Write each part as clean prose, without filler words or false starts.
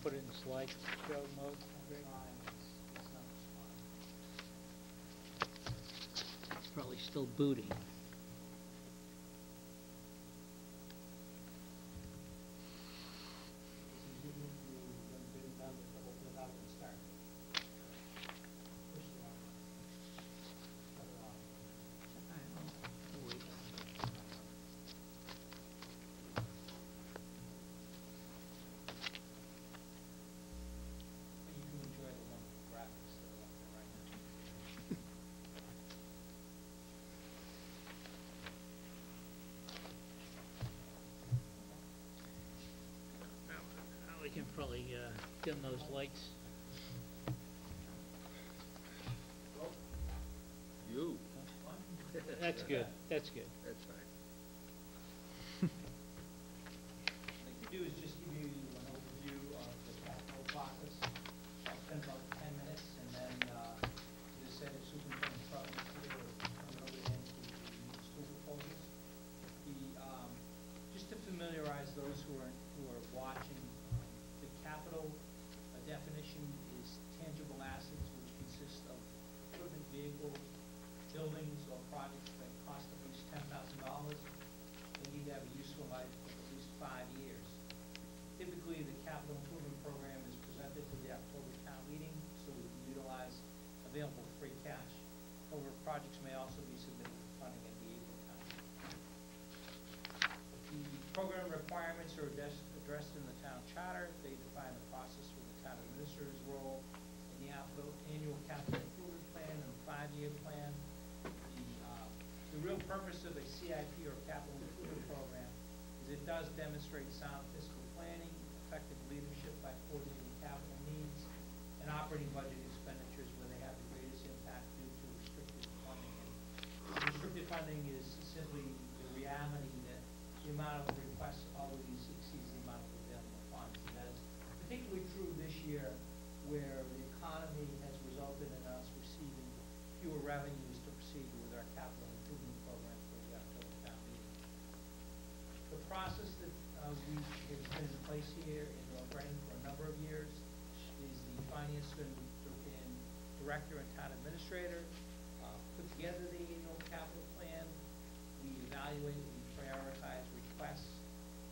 put it in slideshow mode? It's probably still booting. We can probably dim those lights. You. That's good. That's good. That's fine. What I'd like to do is just give you an overview of the capital process. I'll spend about 10 minutes, and then, as I said, if Superintendent Trutman is here, we'll turn it over to him to the school proposals. Just to familiarize those who are watching, the capital definition is tangible assets, which consist of equipment, vehicles, buildings, or projects that cost at least $10,000. They need to have a useful life of at least 5 years. Typically, the capital improvement program is presented to the October town meeting, so we can utilize available free cash. However, projects may also be submitted for funding at the April town meeting. The program requirements are addressed in the town charter. They define the process for the town administrator's role in the annual capital improvement plan and the 5-year plan. The real purpose of a CIP or capital improvement program is it does demonstrate sound fiscal planning, effective leadership by coordinating capital needs, and operating budget expenditures where they have the greatest impact due to restricted funding. And restricted funding is simply the reality that the amount of requests always exceeds the amount of available funds. And that is particularly true this year, where the economy has resulted in us receiving fewer revenues to proceed with our capital improvement program for the October town meeting. The process that has been in place here in North Reading for a number of years is the finance and director and town administrator put together the annual capital plan. We evaluate, we prioritize requests,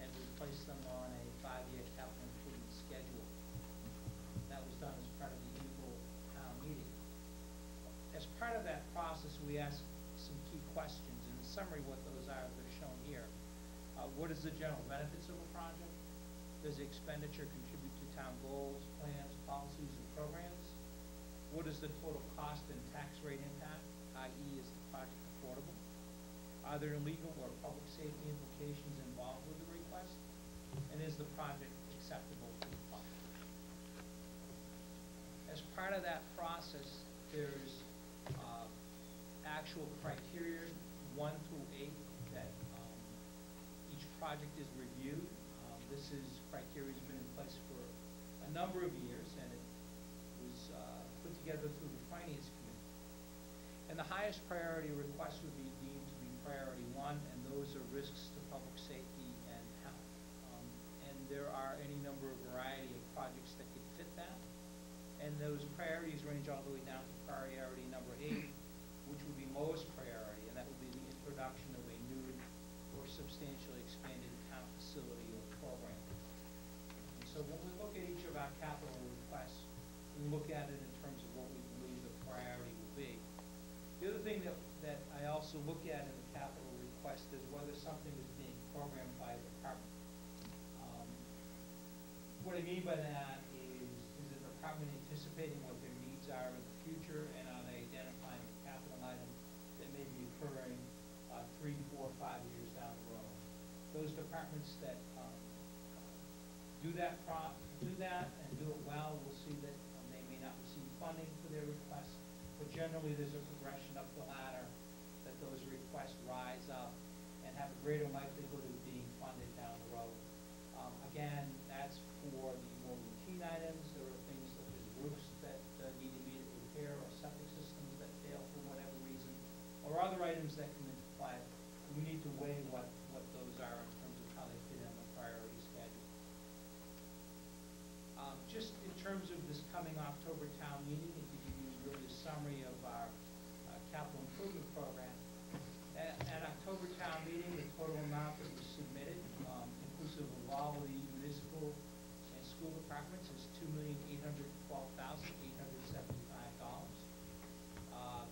and we place them on a 5-year capital improvement schedule. That was done as part of the April town meeting. As part of that process, we ask some key questions. In summary, what those are, they're shown here. What is the general benefits of a project? Does the expenditure contribute to town goals, plans, policies, and programs? What is the total cost and tax rate impact, i.e. is the project affordable? Are there legal or public safety implications involved with the request? And is the project acceptable to the public? As part of that process, there's actual criteria 1 through 8 that each project is reviewed. This criteria has been in place for a number of years, and it was put together through the Finance Committee. And the highest priority requests would be deemed to be priority 1, and those are risks to public safety and health. And there are any number of variety of projects that could fit that. And those priorities range all the way down to priority number 8, which would be lowest priority, and that would be the introduction of a new or substantially expanded town facility or program. And so when we look at each of our capital requests, we look at it in terms of what we believe the priority will be. The other thing that I also look at in the capital request is whether something is being programmed by a department. What I mean by that is the department anticipating what their needs are in the future, and are they identifying a capital item that may be occurring 3, 4, 5 years down the road? Those departments that do that and do it well will see that they may not receive funding for their requests, but generally there's a progression up the ladder that those requests rise up and have a greater likelihood of being funded down the road. Again, that's for the more routine items. There are things such as roofs that need immediate repair, or septic systems that fail for whatever reason, or other items that come into play. We need to weigh what those are in terms of how they fit in the priority schedule. terms of this coming October town meeting, and to give you really a summary of our capital improvement program, at October town meeting, the total amount that was submitted, inclusive of all the municipal and school departments, is $2,812,875.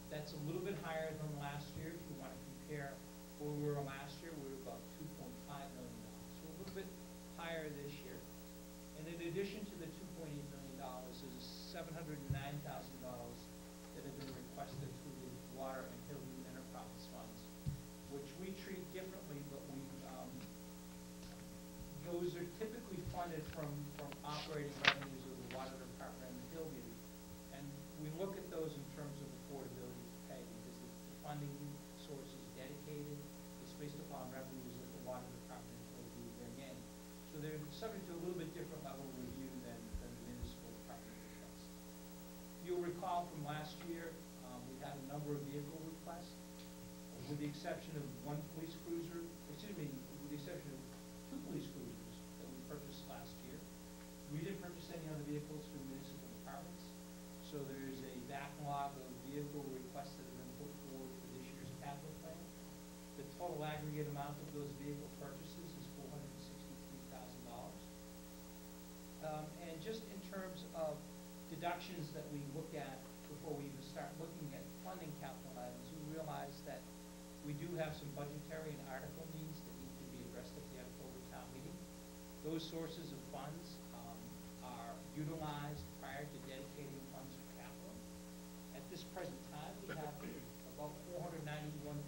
That's a little bit higher than last year. If you want to compare where we were last year, we were about $2.5 million. So a little bit higher this year. And in addition to the $2.8 million, there's $709,000 that have been requested through the Water and Hillview Enterprise Funds, which we treat differently, but those are typically funded from operating revenues of the Water Department and the Hillview. And we look at those in terms of affordability to pay, because the funding source is dedicated. It's based upon revenues that the Water Department and Hillview bring in. So they're subject to a little bit different level of review than the municipal department requests. You'll recall from last year, we had a number of vehicle requests, with the exception of with the exception of 2 police cruisers that we purchased last year. We didn't purchase any other vehicles from municipal departments, so there's a backlog of vehicle requests that have been put forward for this year's capital plan. The total aggregate amount of those vehicle purchases is $463,000. And just in terms of deductions that we look at before we even start looking at funding capital items, we realize that we do have some budgetary and article needs that need to be addressed at the October town meeting. Those sources of funds are utilized prior to dedicating funds for capital. At this present time, we have about $491,000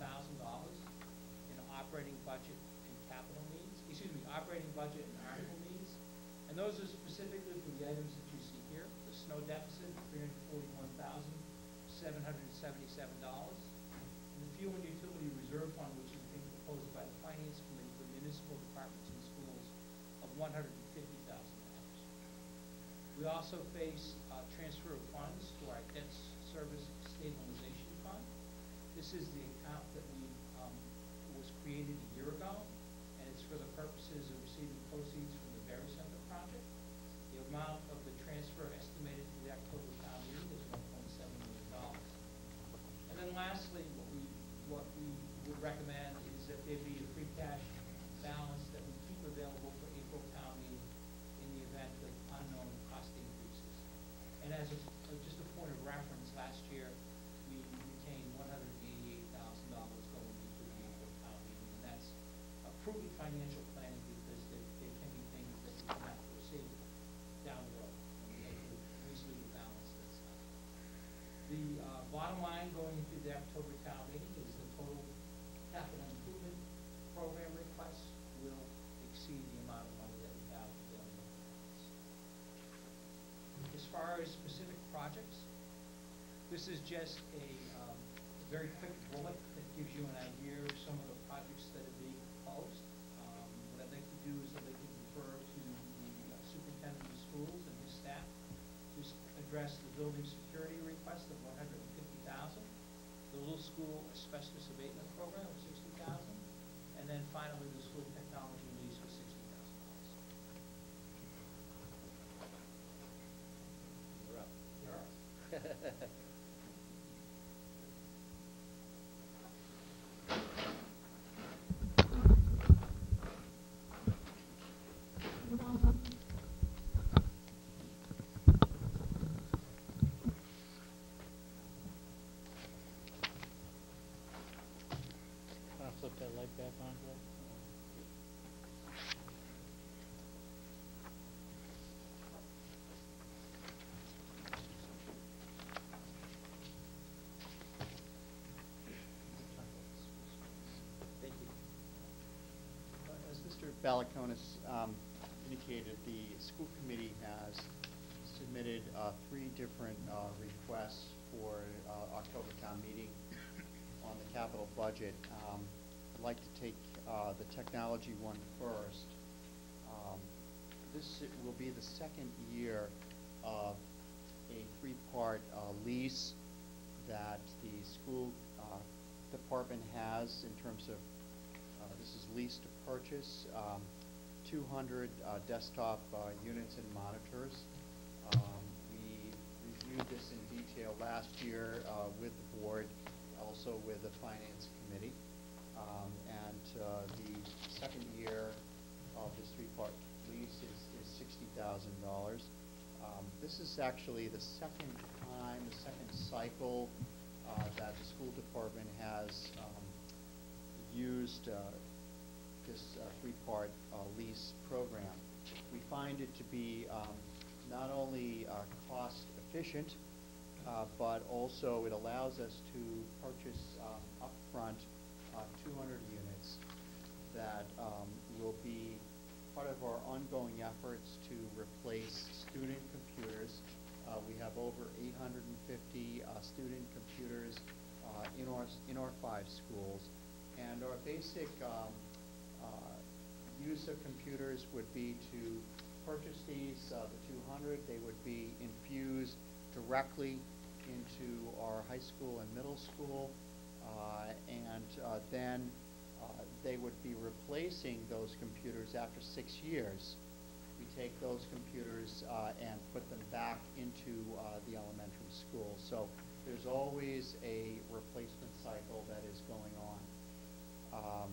in operating budget and capital needs, operating budget and article needs. And those are specifically for the items that you see here. The snow deficit, $341,777. And the fuel and utility reserve fund, which is being proposed by the Finance Committee for municipal departments and schools, of $150,000. We also face transfer of funds to our debt service stabilization fund. This is the account that was created a year ago, and it's for the purposes of receiving proceeds from the Berry Center project. The amount of the transfer estimated for the October town meeting is $1.7 million. And then lastly, what we would recommend is that there be a free cash balance that we keep available for April town meeting in the event of unknown cost increases. And as just a point of reference, last year we retained $188,000 going into the April town meeting, and that's a prudent financial planning because there can be things that we can have to foresee down the road, and we have to at least leave a balance that's up. The bottom line going into the October town meeting is the total capital improvement program requests will exceed the amount of money that we have available. As far as specific projects, this is just a very quick bullet that gives you an idea of some of the projects that are being proposed. What I'd like to do is I'd like to refer to the superintendent of schools and his staff to address the building security request of $150,000, the little school asbestos abatement program of $60,000, and then finally the school technology lease for $60,000. You're up. You're up. Flip that light back on, Greg? Thank you. As Mr. Balakonis indicated, the school committee has submitted 3 different requests for October town meeting on the capital budget. I'd like to take the technology one first. This will be the second year of a 3-part lease that the school department has in terms of, this is lease to purchase, 200 desktop units and monitors We reviewed this in detail last year with the board, also with the finance committee. And the second year of this three-part lease is $60,000. This is actually the second cycle that the school department has used this three-part lease program. We find it to be not only cost efficient, but also it allows us to purchase upfront 200 units that will be part of our ongoing efforts to replace student computers. We have over 850 student computers in our 5 schools, and our basic use of computers would be to purchase these, the 200. They would be infused directly into our high school and middle school, and then they would be replacing those computers after 6 years. We take those computers and put them back into the elementary school. So there's always a replacement cycle that is going on.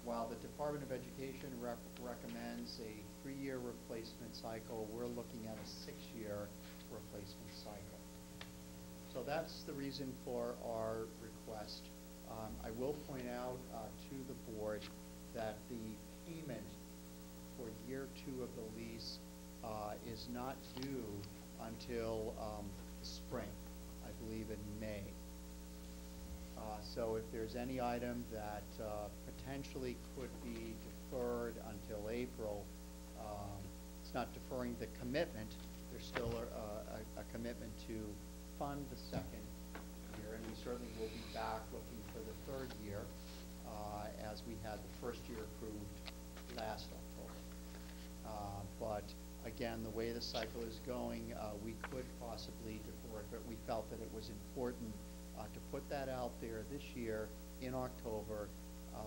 While the Department of Education recommends a 3-year replacement cycle, we're looking at a 6-year replacement cycle. So that's the reason for our request. I will point out to the board that the payment for year 2 of the lease is not due until spring, I believe in May. So if there's any item that potentially could be deferred until April, it's not deferring the commitment. There's still a commitment to fund the second year, and we certainly will be back looking for the 3rd year as we had the 1st year approved last October. But again, the way the cycle is going, we could possibly defer it, but we felt that it was important to put that out there this year in October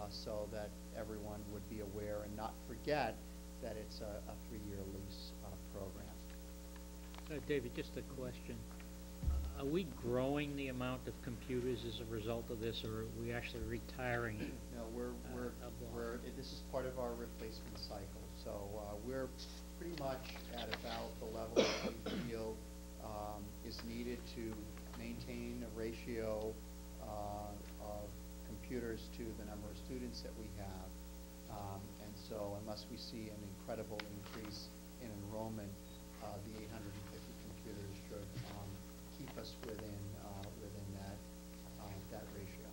so that everyone would be aware and not forget that it's a 3-year lease program. David, just a question. Are we growing the amount of computers as a result of this, or are we actually retiring? No, this is part of our replacement cycle. So we're pretty much at about the level that we feel is needed to maintain a ratio of computers to the number of students that we have. And so unless we see an incredible increase in enrollment, the 850 computers should keep us within that ratio.